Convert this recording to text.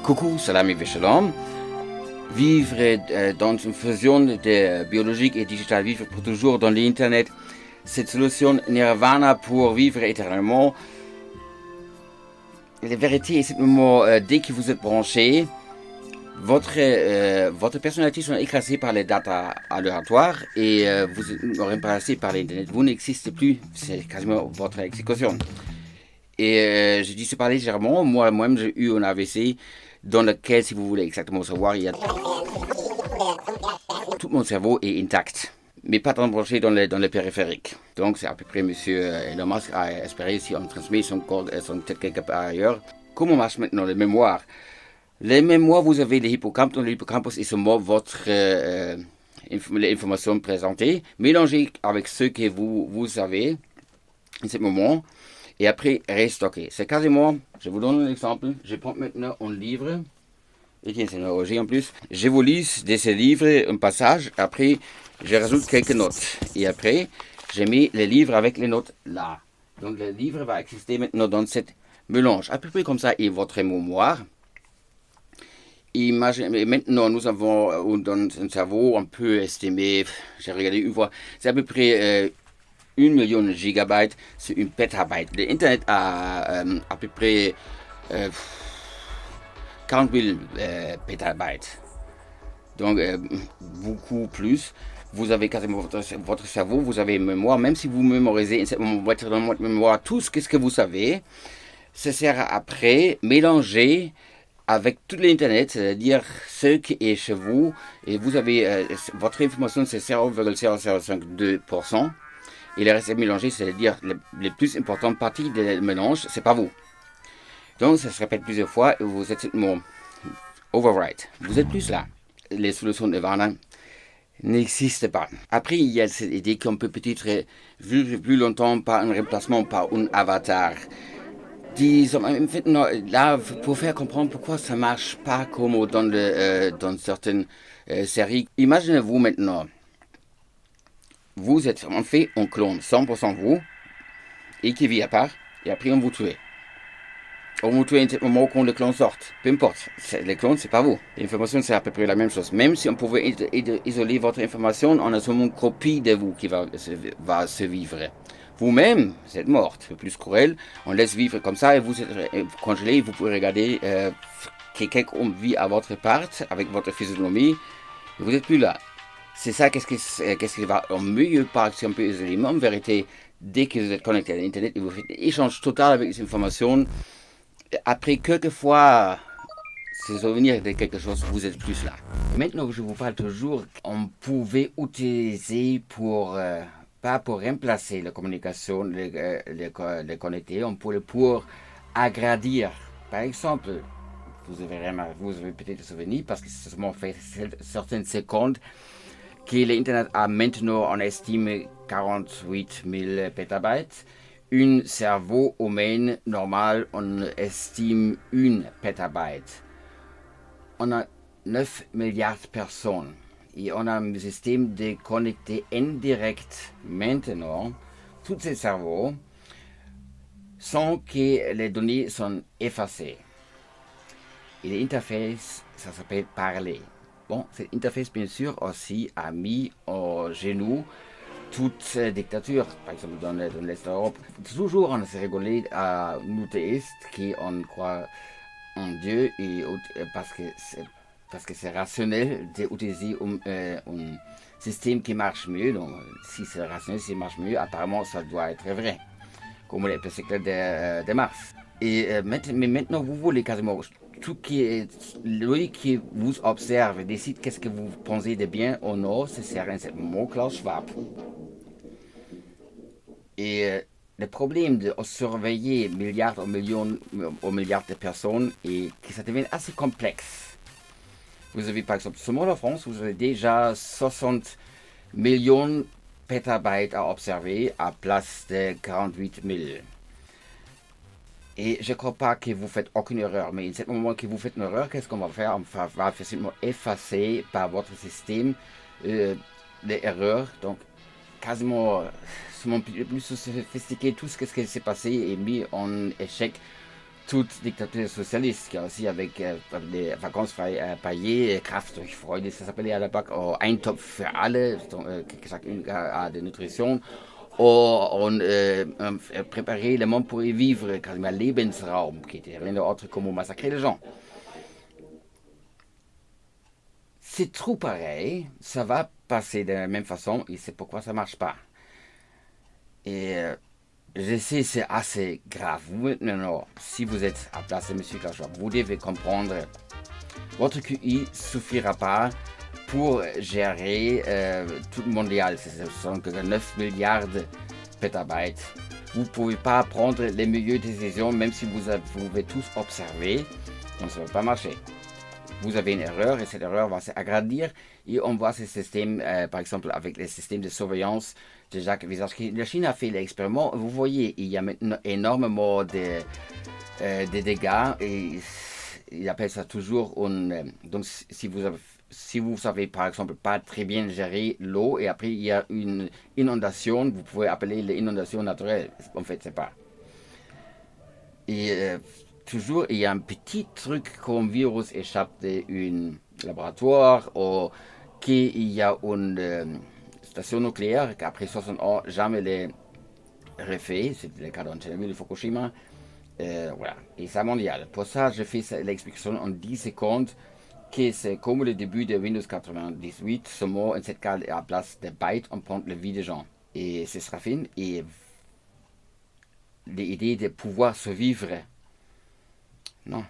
Coucou, salam et shalom. Vivre dans une fusion de biologique et digital, vivre pour toujours dans l'Internet, cette solution nirvana pour vivre éternellement. La vérité est simplement, dès que vous êtes branché, votre personnalité sont écrasées par les data aléatoires et vous êtes remplacé par l'Internet. Vous n'existez plus, c'est quasiment votre exécution. Et je dis ce pas légèrement, moi-même j'ai eu un AVC dans lequel, si vous voulez exactement savoir, il y a tout mon cerveau est intact, mais pas tant branché dans le périphérique. Donc c'est à peu près monsieur Elon Musk a espéré si on transmet son tête quelque part ailleurs. Comment marche maintenant les mémoires? Les mémoires, vous avez les hippocampes, dans l'hippocampus est seulement votre l'information présentée, mélangée avec ce que vous savez en ce moment. Et après, restocker. C'est quasiment, je vous donne un exemple, je prends maintenant un livre, et tiens, c'est un OG en plus, je vous lis de ce livre un passage, après, je rajoute quelques notes. Et après, je mets le livre avec les notes là. Donc, le livre va exister maintenant dans cette mélange, à peu près comme ça, et votre mémoire. Imaginez, maintenant, nous avons dans un cerveau, on peut estimer, j'ai regardé une fois, c'est à peu près 1 million de gigabytes, c'est une pétabyte. L'Internet a à peu près 40 000 pétabytes. Donc, beaucoup plus. Vous avez quasiment votre cerveau, vous avez une mémoire, même si vous mémorisez votre mémoire tout ce que vous savez, ça sert après mélanger avec tout l'Internet, c'est-à-dire ce qui est chez vous, et vous avez votre information, c'est 0,0052%. Et le reste est mélangé, c'est-à-dire les plus importantes parties du mélange, c'est pas vous. Donc ça se répète plusieurs fois et vous êtes simplement overwrite. Vous êtes plus là. Les solutions de Nirvana n'existent pas. Après, il y a cette idée qu'on peut peut-être vivre plus longtemps par un remplacement par un avatar. Disons, maintenant, là, pour faire comprendre pourquoi ça marche pas comme dans certaines séries. Imaginez-vous maintenant. Vous êtes en fait un clone, 100% vous, et qui vit à part, et après on vous tue. On vous tue au moment où le clone sorte. Peu importe, le clone, c'est pas vous. L'information, c'est à peu près la même chose. Même si on pouvait isoler votre information, on a seulement une copie de vous qui va se vivre. Vous-même, vous êtes morte. C'est plus cruel. On laisse vivre comme ça et vous êtes congelé. Vous pouvez regarder que quelqu'un vit à votre part, avec votre physionomie, et vous n'êtes plus là. C'est ça, qu'est-ce qui va au mieux par si on peut isoler. Mais en vérité, dès que vous êtes connecté à l'Internet et vous faites un échange total avec les informations, après quelques fois se souvenir de quelque chose, vous êtes plus là. Maintenant, je vous parle toujours, on pouvait utiliser pas pour remplacer la communication, les connecter, on pouvait pour agrandir. Par exemple, vous avez peut-être souvenir parce que c'est seulement fait certaines secondes que l'Internet a maintenant, on estime 48 000 pétabytes. Un cerveau humain normal, on estime 1 pétabyte. On a 9 milliards de personnes et on a un système de connecter indirect maintenant tous ces cerveaux sans que les données soient effacées. Et l'interface, ça s'appelle parler. Bon, cette interface, bien sûr, aussi a mis au genou toute dictature, par exemple dans l'Est de l'Europe. Toujours, on s'est rigolé à nous théistes qui on croit en Dieu et parce que c'est rationnel d'utiliser un système qui marche mieux. Donc, si c'est rationnel, si ça marche mieux, apparemment, ça doit être vrai, comme les bicyclettes de Mars. Mais maintenant, vous voulez quasiment tout lui qui vous observe décide qu'est-ce que vous pensez de bien ou non, c'est un mot Klaus Schwab. Et le problème de surveiller milliards ou milliards de personnes est que ça devient assez complexe. Vous avez par exemple, seulement en France, vous avez déjà 60 millions pétabytes à observer à place de 48 000. Et je ne crois pas que vous faites aucune erreur, mais à ce moment que vous faites une erreur, qu'est-ce qu'on va faire? On va facilement effacer par votre système les erreurs. Donc, quasiment plus sophistiqué, tout ce qui s'est passé est mis en échec toute dictature socialiste, aussi avec les vacances payées, Kraft durch Freude, ça s'appelait à l'époque, ein Topf für alle, chacune a de nutrition, und préparer le monde pour y vivre, quasiment Lebensraum, qui était rien d'autre que massacrer les gens. C'est trop pareil, ça va passer de la même façon, et c'est pourquoi ça marche pas. Et je sais, c'est assez grave. Maintenant, si vous êtes à place de M. Klaus, vous devez comprendre, votre QI suffira pas pour gérer tout le mondial. Ce sont que 9 milliards de pétabytes. Vous ne pouvez pas prendre les meilleures décisions, même si vous pouvez tous observer. Donc ça ne va pas marcher. Vous avez une erreur et cette erreur va s'agrandir et on voit ces systèmes, par exemple avec les systèmes de surveillance de Jacques Villard. La Chine a fait l'expériment, vous voyez, il y a maintenant énormément de dégâts et il appelle ça toujours donc si vous savez par exemple pas très bien gérer l'eau et après il y a une inondation, vous pouvez appeler l'inondation naturelle. En fait, c'est pas. Et toujours, il y a un petit truc qu'un virus échappe d'un laboratoire ou qu'il y a une station nucléaire qu'après 60 ans, jamais les refait. C'est le cas d'Antchernobyl de Fukushima. Voilà. Et c'est mondial. Pour ça, je fais l'explication en 10 secondes que c'est comme le début de Windows 98, seulement en cette cas à la place de bytes, on prend le vie des gens. Et ce sera fini. Et l'idée de pouvoir survivre, non.